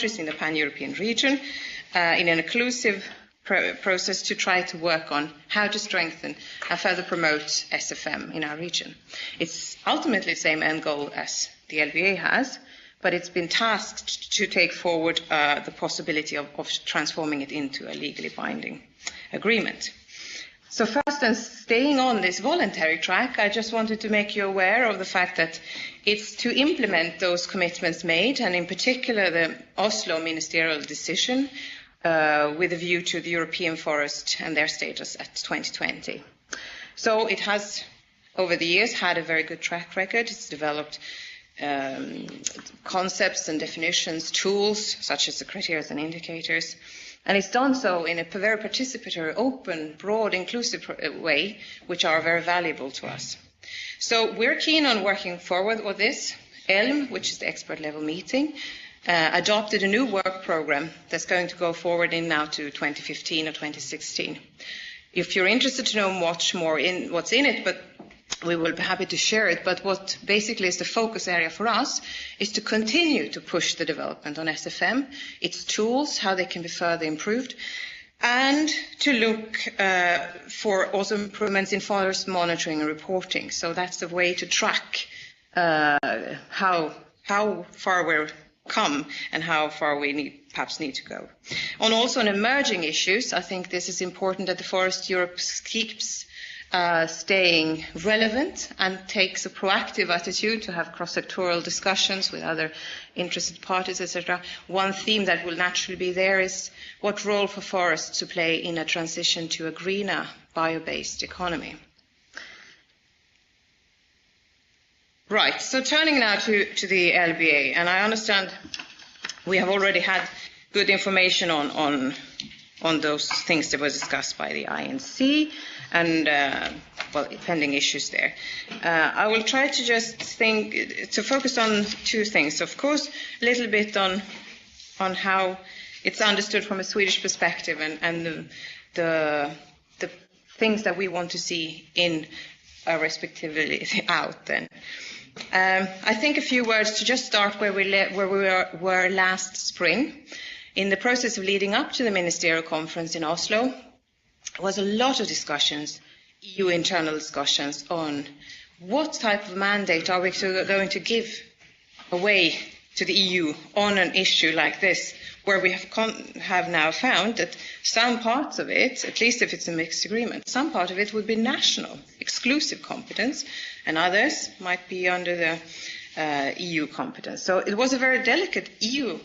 countries in the pan-European region in an inclusive process to try to work on how to strengthen and further promote SFM in our region. It's ultimately the same end goal as the LBA has, but it's been tasked to take forward the possibility of transforming it into a legally binding agreement. So first, and staying on this voluntary track, I just wanted to make you aware of the fact that it's to implement those commitments made, and in particular the Oslo ministerial decision with a view to the European forest and their status at 2020. So it has, over the years, had a very good track record. It's developed concepts and definitions, tools, such as the criteria and indicators. And it's done so in a very participatory, open, broad, inclusive way, which are very valuable to us. So we're keen on working forward with this. ELM, which is the expert level meeting, adopted a new work program that's going to go forward in now to 2015 or 2016. If you're interested to know much more in what's in it, but we will be happy to share it. But what basically is the focus area for us is to continue to push the development on SFM, its tools, how they can be further improved, and to look for also improvements in forest monitoring and reporting. So that's the way to track how far we've come and how far we perhaps need to go. Also on emerging issues, I think this is important that the Forest Europe keeps staying relevant and takes a proactive attitude to have cross-sectoral discussions with other interested parties, etc. One theme that will naturally be there is what role for forests to play in a transition to a greener, bio-based economy. Right, so turning now to the LBA, and I understand we have already had good information on those things that were discussed by the INC and pending issues there. I will try to just to focus on two things. Of course, a little bit on how it's understood from a Swedish perspective and the things that we want to see in respectively out then. I think a few words to just start where we were last spring. In the process of leading up to the ministerial conference in Oslo, there was a lot of discussions, EU internal discussions, on what type of mandate are we going to give away to the EU on an issue like this, where we have now found that some parts of it, at least if it's a mixed agreement, some part of it would be national, exclusive competence, and others might be under the EU competence. So it was a very delicate EU